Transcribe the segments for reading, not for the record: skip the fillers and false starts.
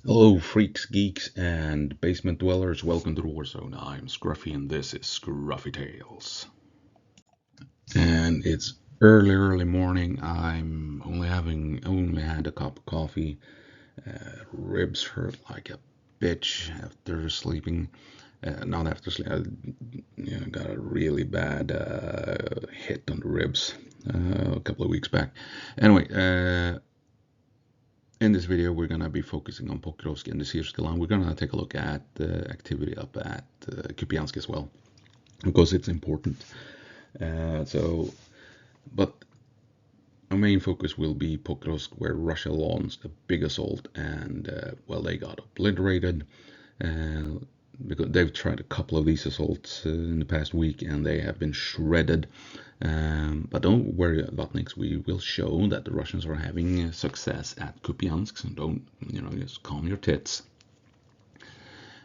Hello, freaks, geeks, and basement dwellers. Welcome to the War Zone. I'm Scruffy, and this is Skruffytalez. And it's early morning. I'm only had a cup of coffee. Ribs hurt like a bitch after sleeping. Not after sleep. Got a really bad hit on the ribs a couple of weeks back. Anyway, in this video, we're going to be focusing on Pokrovsk and the Syrska line. We're going to take a look at the activity up at Kupiansk as well, because it's important. But our main focus will be Pokrovsk, where Russia launched a big assault, and they got obliterated. Because they've tried a couple of these assaults in the past week, and they have been shredded. But don't worry about next. We will show that the Russians are having success at Kupiansk, so don't, just calm your tits.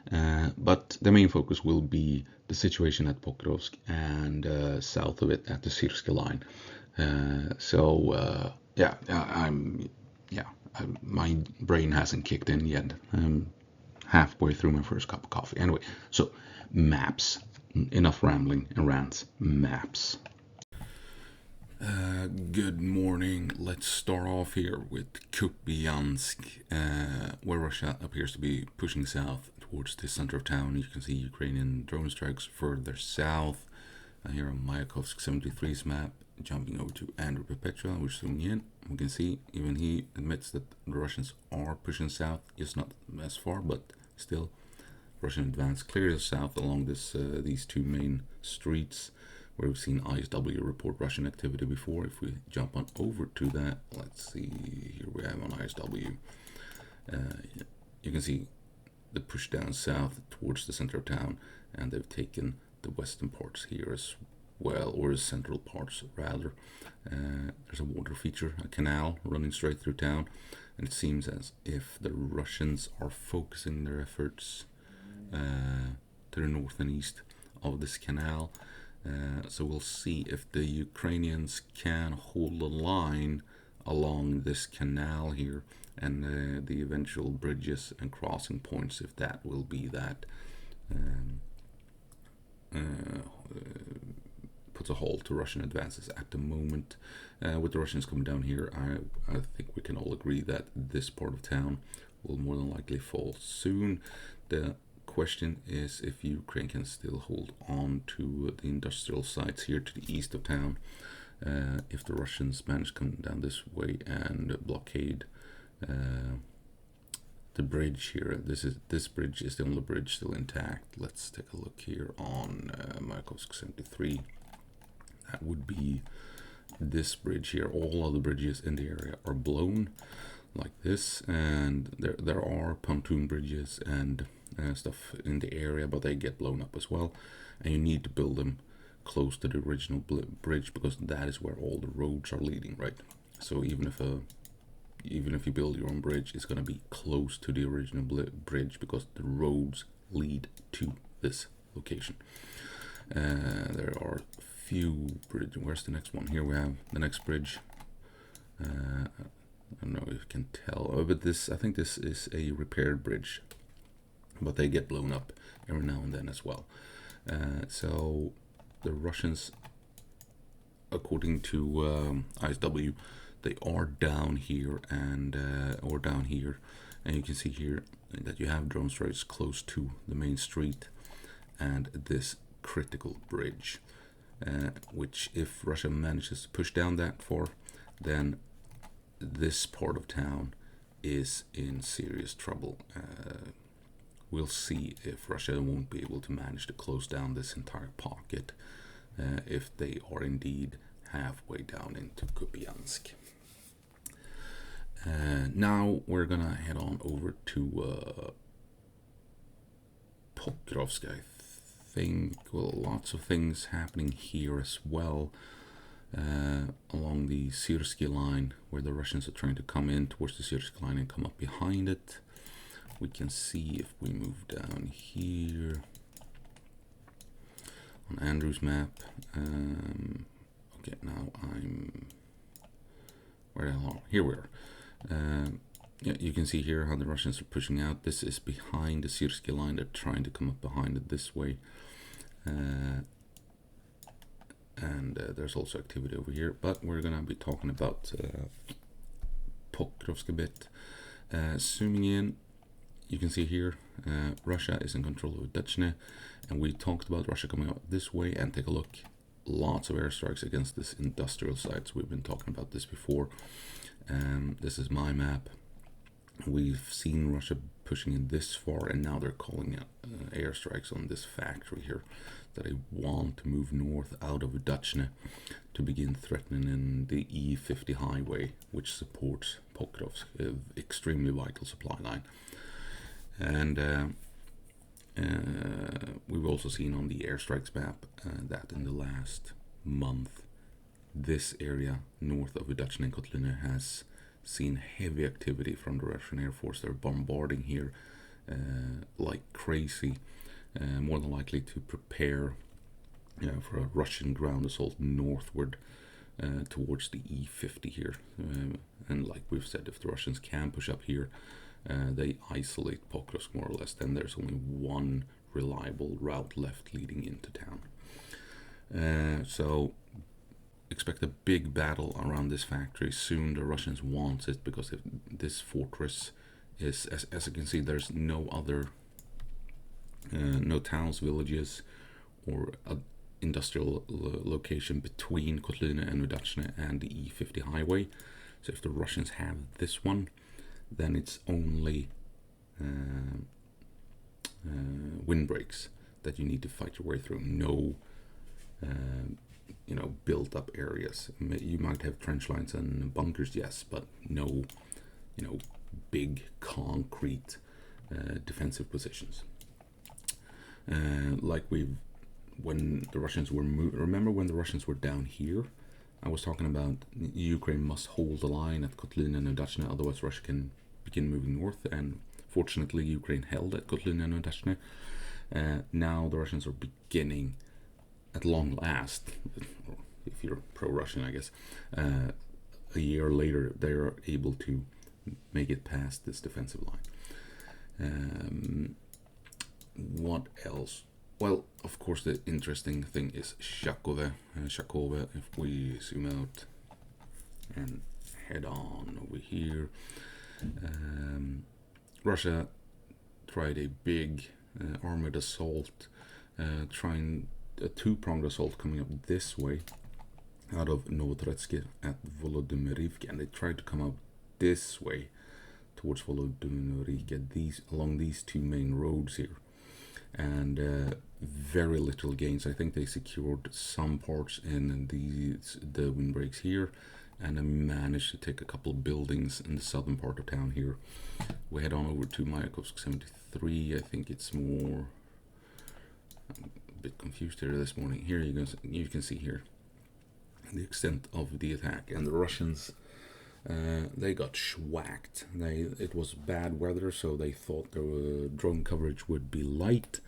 But the main focus will be the situation at Pokrovsk and south of it at the Syrska line. My brain hasn't kicked in yet. I'm halfway through my first cup of coffee. Anyway, so maps. Enough rambling and rants. Maps. Good morning. Let's start off here with Kupiansk, where Russia appears to be pushing south towards the center of town. You can see Ukrainian drone strikes further south. Here on Mayakovsk 73's map, jumping over to Andrew Perpetua, we're zooming in. We can see even he admits that the Russians are pushing south, just not as far, but still. Russian advance clearly south along these two main streets, where we've seen ISW report Russian activity before. If we jump on over to that, let's see, here we have on ISW, you can see the push down south towards the center of town, and they've taken the western parts here as well, or the central parts rather. There's a water feature, a canal running straight through town, and it seems as if the Russians are focusing their efforts to the north and east of this canal. So we'll see if the Ukrainians can hold the line along this canal here, and the eventual bridges and crossing points, if that will be that puts a halt to Russian advances at the moment. With the Russians coming down here, I think we can all agree that this part of town will more than likely fall soon. The question is if Ukraine can still hold on to the industrial sites here to the east of town. If the Russians manage to come down this way and blockade the bridge here, this bridge is the only bridge still intact. Let's take a look here on Mayakovsk 73. That would be this bridge here. All other bridges in the area are blown like this, and there are pontoon bridges and stuff in the area, but they get blown up as well, and you need to build them close to the original bridge, because that is where all the roads are leading, right? So even if you build your own bridge, it's going to be close to the original bridge, because the roads lead to this location. There are few bridges. Where's the next one? Here we have the next bridge. I don't know if you can tell, but I think this is a repaired bridge, but they get blown up every now and then as well. So the Russians, according to ISW, they are down here and you can see here that you have drone strikes close to the main street and this critical bridge, which if Russia manages to push down that far, then this part of town is in serious trouble. We'll see if Russia won't be able to manage to close down this entire pocket if they are indeed halfway down into Kupiansk. Now we're gonna head on over to Pokrovsk. I think, well, lots of things happening here as well. Along the Syrsky line, where the Russians are trying to come in towards the Syrsky line and come up behind it. We can see if we move down here on Andrew's map. Okay, now I'm... Where the hell are we? Here we are. yeah, you can see here how the Russians are pushing out. This is behind the Syrskyi line. They're trying to come up behind it this way. And there's also activity over here, but we're gonna be talking about Pokrovsk a bit. Zooming in, you can see here Russia is in control of Dutchne, and we talked about Russia coming out this way. And take a look, lots of airstrikes against this industrial sites. We've been talking about this before. This is my map. We've seen Russia pushing in this far, and now they're calling airstrikes on this factory here that they want to move north out of Dutchne to begin threatening the E50 highway, which supports Pokrovsk, an extremely vital supply line. And we've also seen on the airstrikes map that in the last month, this area north of Dutchne and Kotlina has seen heavy activity from the Russian Air Force. They're bombarding here like crazy, more than likely to prepare for a Russian ground assault northward towards the E50 here. And like we've said, if the Russians can push up here, they isolate Pokrovsk more or less. Then there's only one reliable route left leading into town. So expect a big battle around this factory soon. The Russians want it because if this fortress is, as you can see, there's no other no towns, villages, or industrial location between Kotlina and Udachne and the E50 highway. So if the Russians have this one, then it's only windbreaks that you need to fight your way through. No built up areas. You might have trench lines and bunkers, yes, but no big concrete defensive positions. When the Russians were remember when the Russians were down here, I was talking about Ukraine must hold the line at Kotlina and Udachne, otherwise Russia can begin moving north. And fortunately Ukraine held at Kotlina and Udachne. Now the Russians are beginning, at long last, if you're pro-Russian, I guess, a year later they are able to make it past this defensive line. What else? Well, of course, the interesting thing is Shakove. Shakove, if we zoom out and head on over here, Russia tried a big armored assault, trying a two-pronged assault coming up this way out of Novotrotsky at Volodymyrivka, and they tried to come up this way towards Volodymyrivka, along these two main roads here. And very little gains. I think they secured some parts in the windbreaks here, and I managed to take a couple of buildings in the southern part of town here. We head on over to Mayakovsk 73. I think it's more. I'm a bit confused here this morning. Here you can see here the extent of the attack, and the Russians. They got schwacked. It was bad weather, so they thought the drone coverage would be light,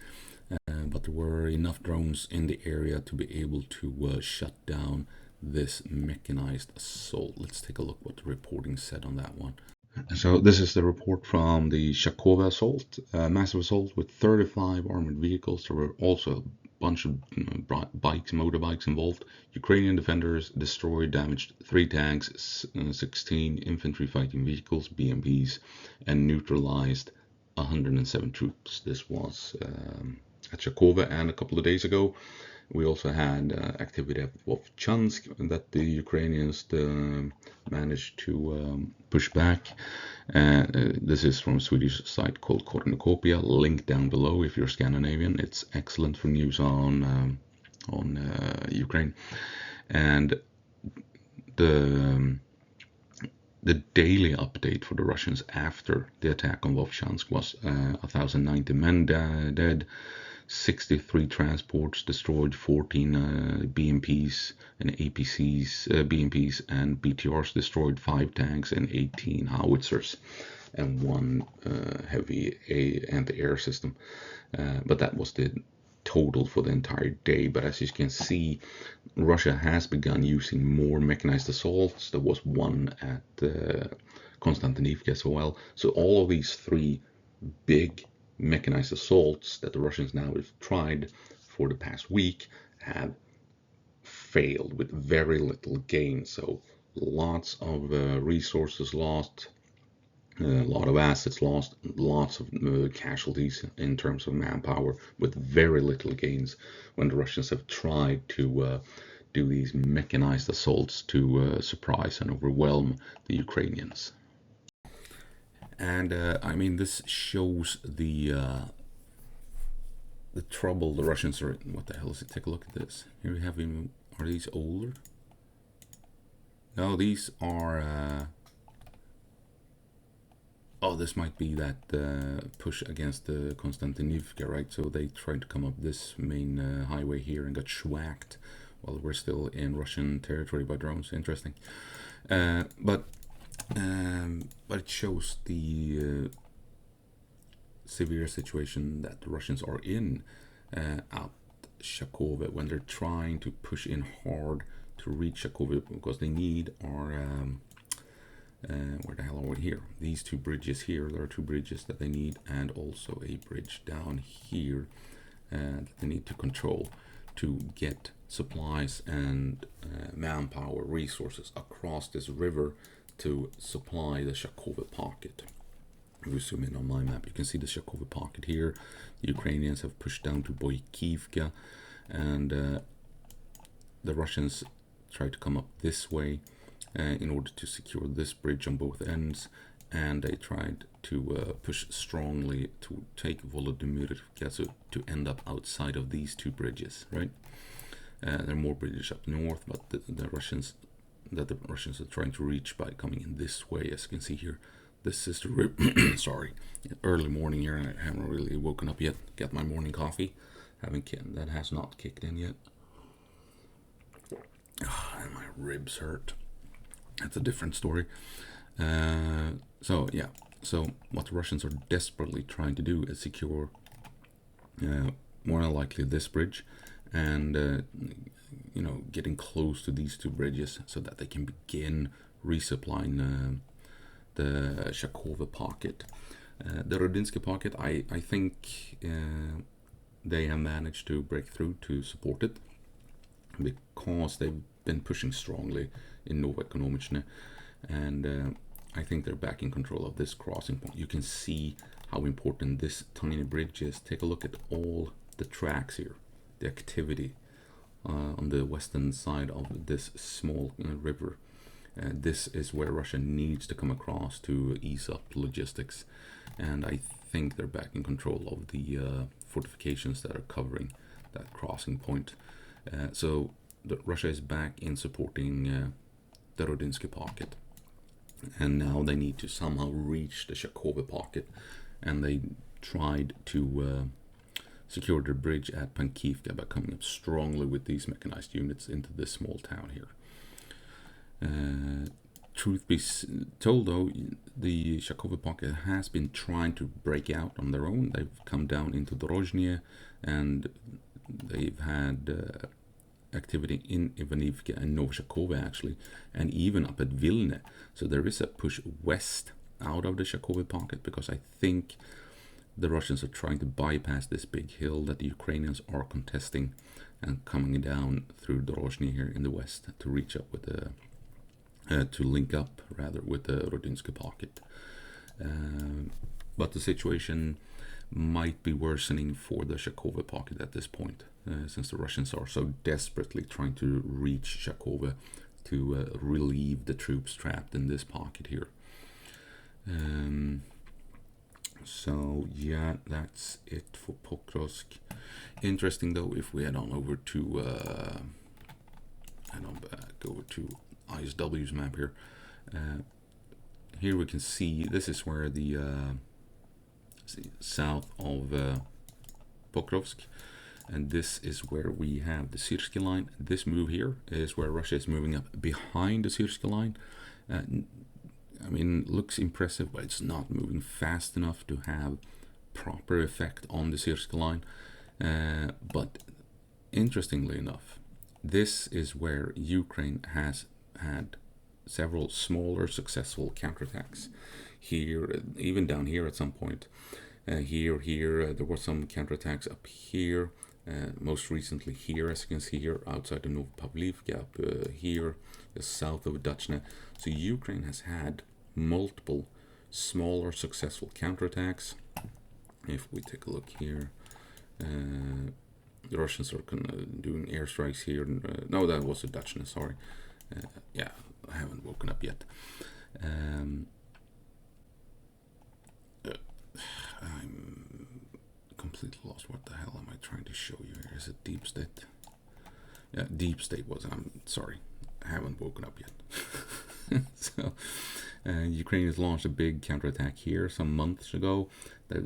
but there were enough drones in the area to be able to shut down this mechanized assault. Let's take a look what the reporting said on that one. So this is the report from the Shakova assault, massive assault with 35 armored vehicles. There were also bunch of motorbikes involved. Ukrainian defenders destroyed, damaged 3 tanks, 16 infantry fighting vehicles, BMPs, and neutralized 107 troops. This was at Shakova, and a couple of days ago we also had activity at Vovchansk that the Ukrainians managed to push back. This is from a Swedish site called Cornucopia, link down below if you're Scandinavian. It's excellent for news on Ukraine. And the daily update for the Russians after the attack on Vovchansk was 1,090 men dead, 63 transports destroyed, 14 BMPs and APCs, BMPs and BTRs destroyed, 5 tanks and 18 howitzers, and 1 heavy anti-air system. But that was the total for the entire day. But as you can see, Russia has begun using more mechanized assaults. There was one at Konstantinivka as well. So all of these three big mechanized assaults that the Russians now have tried for the past week have failed with very little gain. So lots of resources lost, a lot of assets lost, lots of casualties in terms of manpower, with very little gains when the Russians have tried to do these mechanized assaults to surprise and overwhelm the Ukrainians. And I mean, this shows the trouble the Russians are in. What the hell is it? Take a look at this. Here we have even. Are these older? No, these are. Oh, this might be that push against the Konstantinivka, right? So they tried to come up this main highway here and got schwacked while we're still in Russian territory by drones. Interesting. But it shows the severe situation that the Russians are in at Shakove when they're trying to push in hard to reach Shakove, because they need our where the hell are we here? These two bridges here. There are two bridges that they need, and also a bridge down here that they need to control to get supplies and manpower resources across this river to supply the Shakove pocket. If we zoom in on my map, you can see the Shakove pocket here. The Ukrainians have pushed down to Boykivka, and the Russians tried to come up this way in order to secure this bridge on both ends, and they tried to push strongly to take Volodymyrivka, so to end up outside of these two bridges, right? There are more bridges up north, but the Russians are trying to reach by coming in this way. As you can see here, this is the sorry, early morning here, and I haven't really woken up yet. Got my morning coffee, that has not kicked in yet, and my ribs hurt. That's a different story. So yeah, so what the Russians are desperately trying to do is secure more than likely this bridge, and getting close to these two bridges so that they can begin resupplying the Shakove pocket. The Rodinsky pocket, I think they have managed to break through to support it, because they've been pushing strongly in Novoekonomichne, and I think they're back in control of this crossing point. You can see how important this tiny bridge is. Take a look at all the tracks here, the activity on the western side of this small river. This is where Russia needs to come across to ease up logistics, and I think they're back in control of the fortifications that are covering that crossing point. So Russia is back in supporting the Rodinsky pocket, and now they need to somehow reach the Shakove pocket, and they tried to secure the bridge at Pankivka by coming up strongly with these mechanized units into this small town here. Truth be told, though, the Shakove pocket has been trying to break out on their own. They've come down into Dorozhny, and they've had activity in Ivanivka and Novoshakovе actually, and even up at Vilna. So there is a push west out of the Shakove pocket, because I think the Russians are trying to bypass this big hill that the Ukrainians are contesting, and coming down through Dorozhny here in the west to reach up with the to link up rather with the Rodinsky pocket. But the situation might be worsening for the Shakove pocket at this point, since the Russians are so desperately trying to reach Shakove to relieve the troops trapped in this pocket here. So yeah, that's it for Pokrovsk. Interesting though, if we head on over to go over to ISW's map here. Here we can see this is where the south of Pokrovsk, and this is where we have the Syrsky line. This move here is where Russia is moving up behind the Syrsky line. I mean, looks impressive, but it's not moving fast enough to have proper effect on the Syrsky line. But interestingly enough, this is where Ukraine has had several smaller successful counterattacks here, even down here at some point. Here, there were some counterattacks up here. Most recently here, as you can see here, outside of Novopavlivka, up here, just south of Dachne. So Ukraine has had multiple smaller successful counterattacks. If we take a look here, the Russians are doing airstrikes here. No, that was a Dachne, sorry. Yeah, I haven't woken up yet. I'm completely lost. What the hell am I trying to show you here? Is it Deep State? Yeah, Deep State was. I'm sorry, I haven't woken up yet. So, Ukraine has launched a big counterattack here some months ago. They're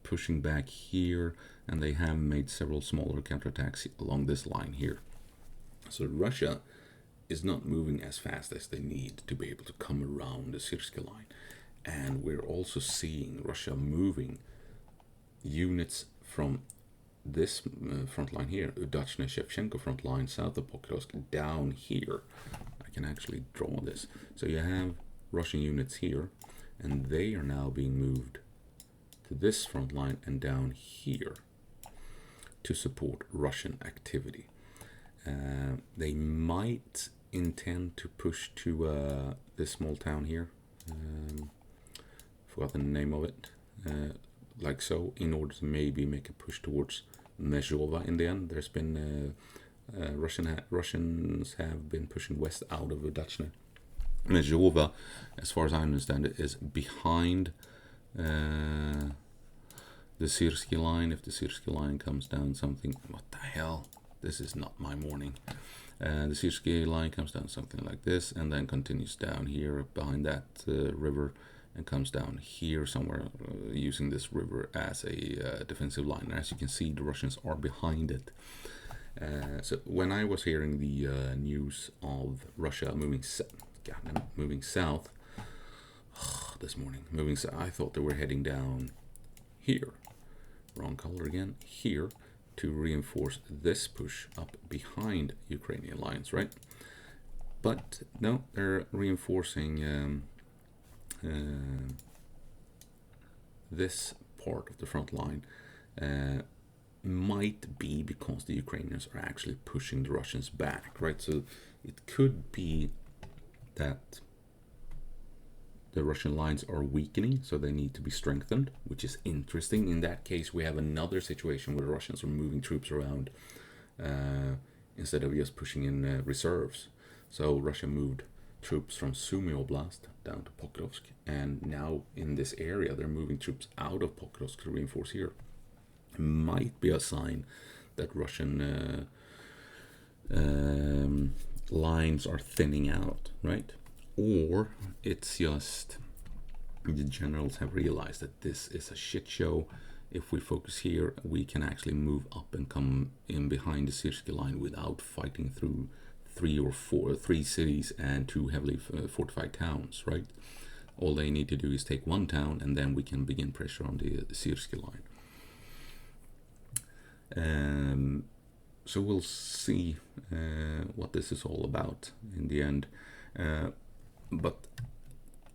pushing back here, and they have made several smaller counterattacks along this line here. So Russia is not moving as fast as they need to be able to come around the Syrska line. And we're also seeing Russia moving units from this front line here, Udachne-Shevchenko front line south of Pokrovsk, down here. I can actually draw this. So you have Russian units here, and they are now being moved to this front line and down here to support Russian activity. They might intend to push to this small town here. Forgot the name of it. Like so, in order to maybe make a push towards Mezhova in the end. There's been Russians have been pushing west out of Dachne. Mezhova, as far as I understand it, is behind the Syrsky line. If the Syrsky line comes down something, what the hell? This is not my morning. The Syrsky line comes down something like this, and then continues down here behind that river, and comes down here somewhere, using this river as a defensive line. As you can see, the Russians are behind it. So when I was hearing the news of Russia moving south this morning, I thought they were heading down here. Wrong color again. Here, to reinforce this push up behind Ukrainian lines, right? But no, they're reinforcing this part of the front line. Might be because the Ukrainians are actually pushing the Russians back, right? So it could be that the Russian lines are weakening, so they need to be strengthened, which is interesting. In that case, we have another situation where the Russians are moving troops around instead of just pushing in reserves. So Russia moved troops from Sumy Oblast down to Pokrovsk, and now in this area they're moving troops out of Pokrovsk to reinforce here. Might be a sign that Russian lines are thinning out, right? Or it's just the generals have realized that this is a shit show. If we focus here, we can actually move up and come in behind the Syrsky line without fighting through three cities and 2 heavily fortified towns, right? All they need to do is take one town, and then we can begin pressure on the Syrsky line. So we'll see what this is all about in the end. But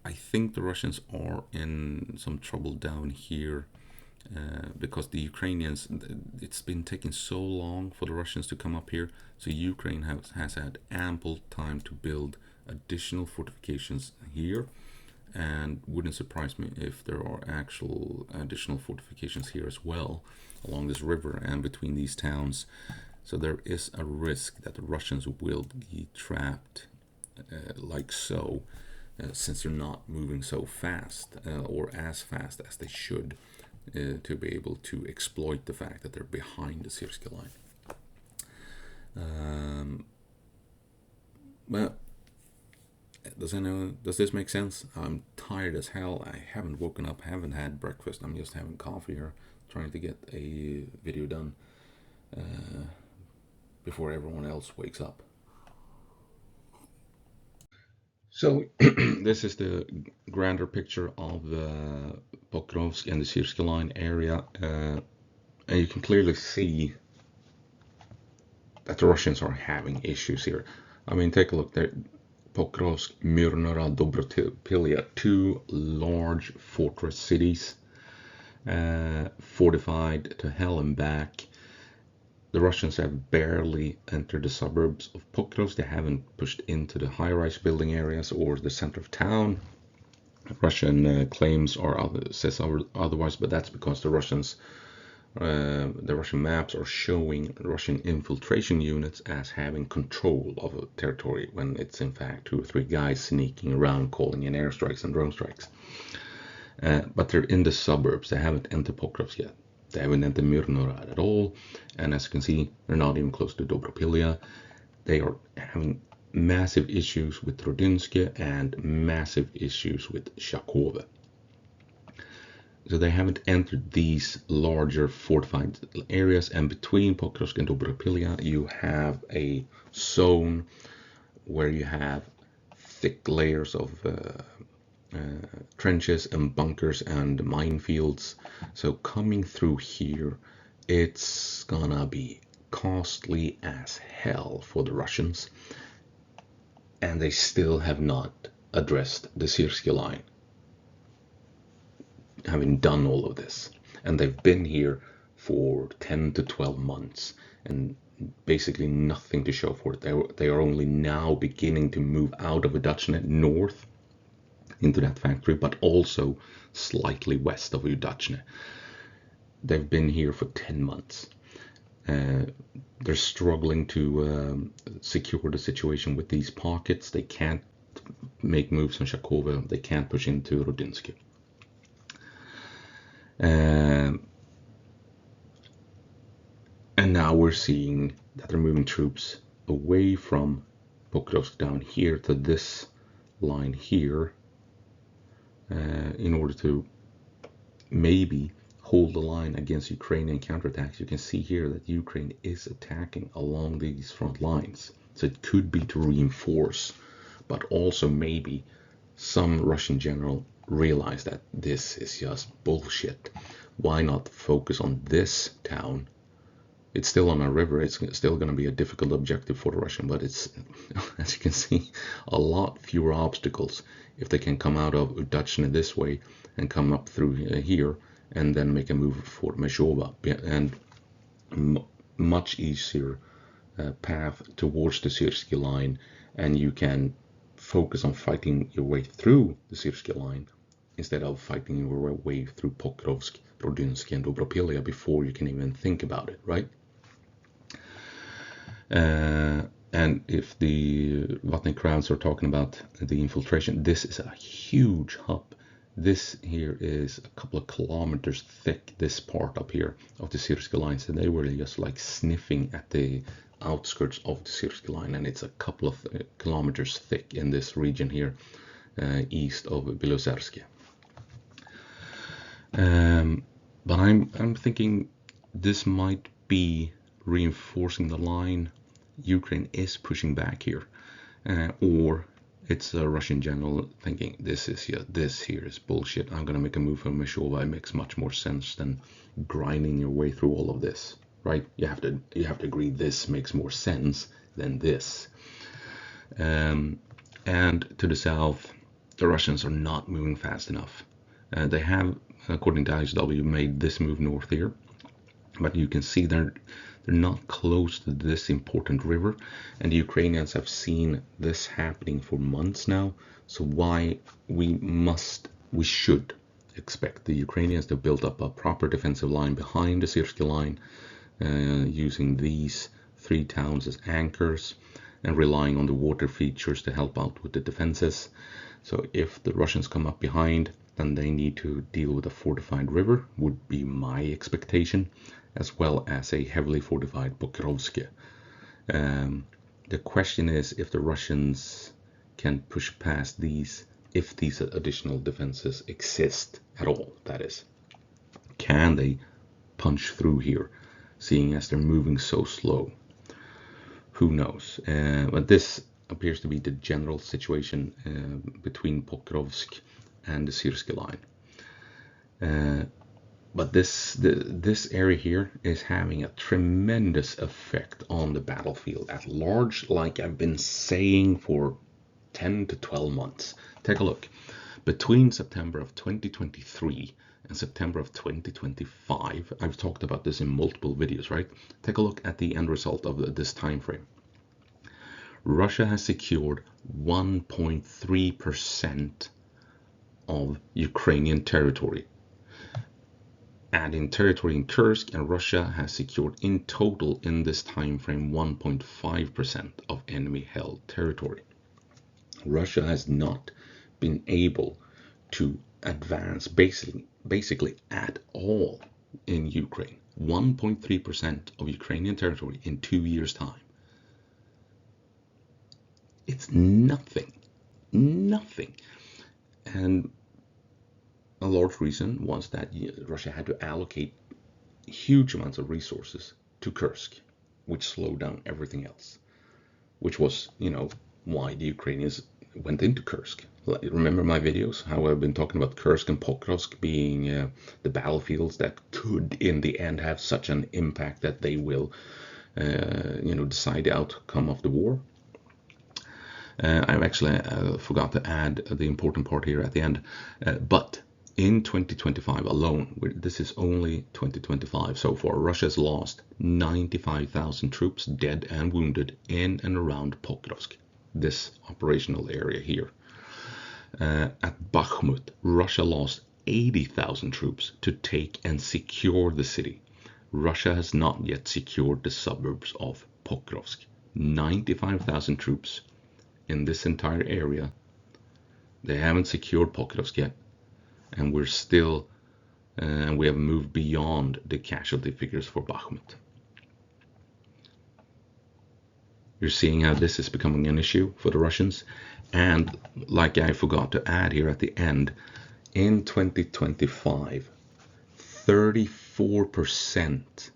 I think the Russians are in some trouble down here because the Ukrainians, it's been taking so long for the Russians to come up here. So Ukraine has had ample time to build additional fortifications here. And wouldn't surprise me if there are actual additional fortifications here as well along this river and between these towns. So there is a risk that the Russians will be trapped like so, since they're not moving so fast or as fast as they should to be able to exploit the fact that they're behind the Syrsky line. Well, does this make sense? I'm tired as hell. I haven't woken up, haven't had breakfast. I'm just having coffee here, trying to get a video done before everyone else wakes up. So this is the grander picture of the Pokrovsk and the Syrsky line area, and you can clearly see that the Russians are having issues here. I mean, take a look there. Pokrovsk, Myrnora, Dobropilya, 2 large fortress cities, fortified to hell and back. The Russians have barely entered the suburbs of Pokrovsk. They haven't pushed into the high-rise building areas or the center of town. Russian claims says otherwise, but that's because the Russian maps are showing Russian infiltration units as having control of a territory when it's in fact 2 or 3 guys sneaking around calling in airstrikes and drone strikes. But they're in the suburbs. They haven't entered Pokrovsk yet. They haven't entered Myrnora at all. And as you can see, they're not even close to Dobropilya. They are having massive issues with Rodinske and massive issues with Shakove. So they haven't entered these larger fortified areas. And between Pokrovsk and Dobropilya, you have a zone where you have thick layers of trenches and bunkers and minefields. So coming through here, it's gonna be costly as hell for the Russians, and they still have not addressed the Syrskyi line, having done all of this. And they've been here for 10 to 12 months and basically nothing to show for it. They are only now beginning to move out of Udachne north into that factory, but also slightly west of Udachne. They've been here for 10 months. They're struggling to secure the situation with these pockets. They can't make moves on Shakove. They can't push into Rodinske. And now we're seeing that they're moving troops away from Pokrovsk down here to this line here, in order to maybe hold the line against Ukrainian counterattacks. You can see here that Ukraine is attacking along these front lines. So it could be to reinforce, but also maybe some Russian general realized that this is just bullshit. Why not focus on this town? It's still on a river. It's still going to be a difficult objective for the Russian, but it's, as you can see, a lot fewer obstacles if they can come out of Udachne this way and come up through here and then make a move for Meshova, and much easier path towards the Syrskyi line, and you can focus on fighting your way through the Syrskyi line instead of fighting your way through Pokrovsk, Rodinske, and Dobropilya before you can even think about it, right? And if the Vatnik crowds are talking about the infiltration, this is a huge hub. This here is a couple of kilometers thick, this part up here of the Syrskyi line. So they were just like sniffing at the outskirts of the Syrskyi line, and it's a couple of kilometers thick in this region here, east of Belozersky. But I'm thinking this might be reinforcing the line. Ukraine is pushing back here, or it's a Russian general thinking this here is bullshit. I'm gonna make a move from Meshova. It makes much more sense than grinding your way through all of this, right? You have to agree this makes more sense than this. And to the south, the Russians are not moving fast enough. They have, according to ISW, made this move north here, but you can see they're not close to this important river, and the Ukrainians have seen this happening for months now. So we should expect the Ukrainians to build up a proper defensive line behind the Syrskyi line, using these 3 towns as anchors and relying on the water features to help out with the defenses. So if the Russians come up behind, then they need to deal with a fortified river, would be my expectation, as well as a heavily fortified Pokrovsk. The question is if the Russians can push past these, if these additional defenses exist at all, that is. Can they punch through here, seeing as they're moving so slow? Who knows? But this appears to be the general situation between Pokrovsk and the Syrskyi line. But this area here is having a tremendous effect on the battlefield at large, like I've been saying for 10 to 12 months. Take a look. Between September of 2023 and September of 2025, I've talked about this in multiple videos, right? Take a look at the end result of this time frame. Russia has secured 1.3% of Ukrainian territory. Adding territory in Kursk, and Russia has secured in total in this time frame 1.5% of enemy-held territory. Russia has not been able to advance basically at all in Ukraine. 1.3% of Ukrainian territory in 2 years' time. It's nothing. And a large reason was that Russia had to allocate huge amounts of resources to Kursk, which slowed down everything else, which was, why the Ukrainians went into Kursk. Remember my videos, how I've been talking about Kursk and Pokrovsk being the battlefields that could in the end have such an impact that they will, decide the outcome of the war. I actually forgot to add the important part here at the end, but in 2025 alone, this is only 2025 so far, Russia has lost 95,000 troops dead and wounded in and around Pokrovsk, this operational area here. At Bakhmut, Russia lost 80,000 troops to take and secure the city. Russia has not yet secured the suburbs of Pokrovsk. 95,000 troops in this entire area. They haven't secured Pokrovsk yet, and we're still, we have moved beyond the casualty figures for Bakhmut. You're seeing how this is becoming an issue for the Russians. And like I forgot to add here at the end, in 2025, 34%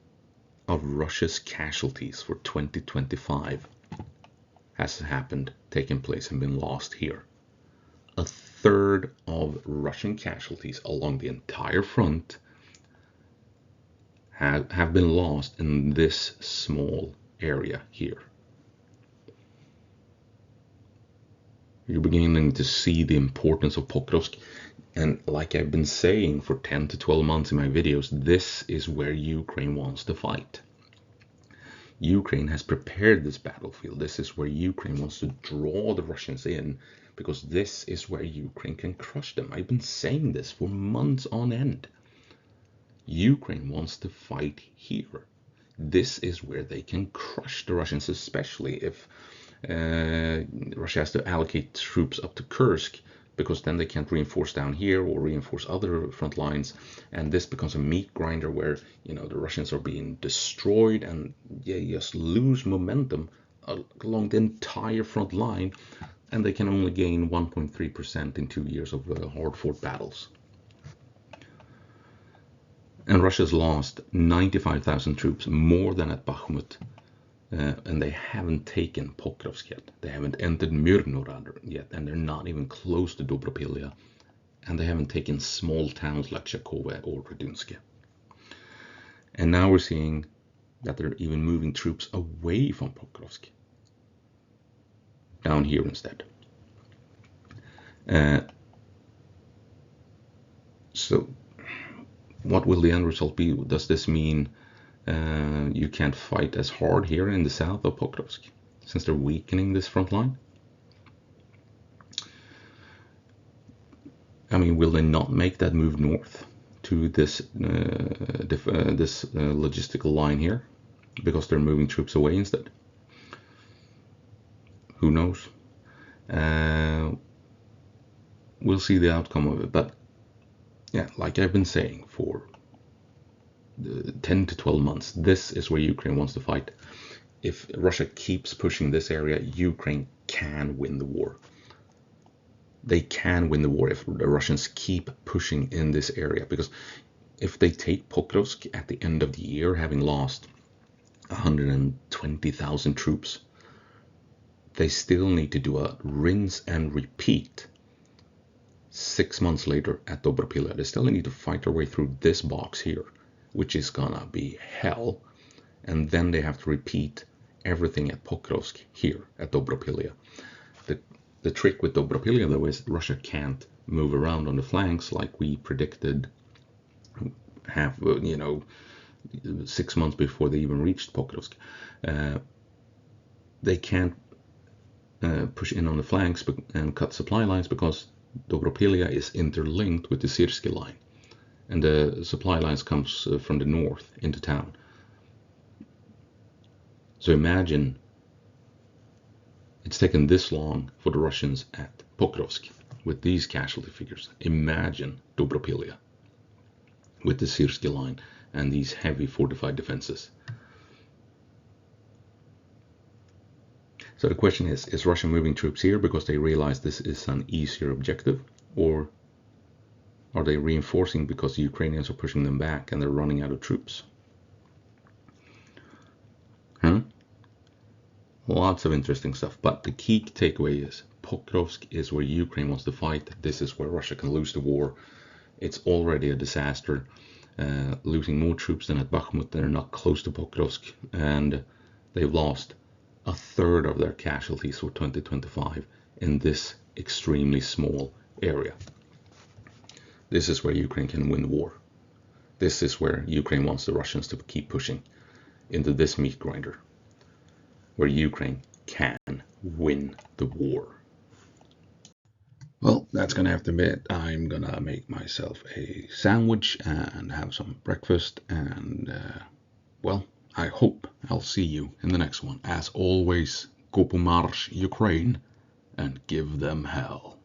of Russia's casualties for 2025 has taken place and been lost here. A third of Russian casualties along the entire front have been lost in this small area here. You're beginning to see the importance of Pokrovsk, and like I've been saying for 10 to 12 months in my videos, this is where Ukraine wants to fight. Ukraine has prepared this battlefield. This is where Ukraine wants to draw the Russians in, because this is where Ukraine can crush them. I've been saying this for months on end. Ukraine wants to fight here. This is where they can crush the Russians, especially if Russia has to allocate troops up to Kursk, because then they can't reinforce down here or reinforce other front lines, and this becomes a meat grinder where the Russians are being destroyed and just lose momentum along the entire front line, and they can only gain 1.3% in 2 years of hard-fought battles. And Russia's lost 95,000 troops, more than at Bakhmut, and they haven't taken Pokrovsk yet. They haven't entered Mirnorad yet, and they're not even close to Dobropilya, and they haven't taken small towns like Shakova or Radunske. And now we're seeing that they're even moving troops away from Pokrovsk, down here instead. So what will the end result be? Does this mean you can't fight as hard here in the south of Pokrovsk, since they're weakening this front line? I mean, will they not make that move north to this logistical line here, because they're moving troops away instead? Who knows? We'll see the outcome of it, but yeah, like I've been saying for 10 to 12 months, this is where Ukraine wants to fight. If Russia keeps pushing this area, Ukraine can win the war. They can win the war if the Russians keep pushing in this area, because if they take Pokrovsk at the end of the year, having lost 120,000 troops, they still need to do a rinse and repeat 6 months later at Dobropilya. They still need to fight their way through this box here, which is gonna be hell, and then they have to repeat everything at Pokrovsk here at Dobropilya. The trick with Dobropilya, though, is Russia can't move around on the flanks like we predicted 6 months before they even reached Pokrovsk. They can't push in on the flanks and cut supply lines because Dobropilya is interlinked with the Syrski line, and the supply lines comes from the north into town. So imagine it's taken this long for the Russians at Pokrovsk with these casualty figures. Imagine Dobropilya with the Syrski line and these heavy fortified defenses. So the question is Russia moving troops here because they realize this is an easier objective, or are they reinforcing because the Ukrainians are pushing them back and they're running out of troops? Lots of interesting stuff, but the key takeaway is Pokrovsk is where Ukraine wants to fight. This is where Russia can lose the war. It's already a disaster, losing more troops than at Bakhmut. They're not close to Pokrovsk, and they've lost a third of their casualties for 2025 in this extremely small area. This is where Ukraine can win the war. This is where Ukraine wants the Russians to keep pushing into this meat grinder, where Ukraine can win the war. Well, that's going to have to be it. I'm going to make myself a sandwich and have some breakfast. And, I hope I'll see you in the next one. As always, go po march, Ukraine, and give them hell.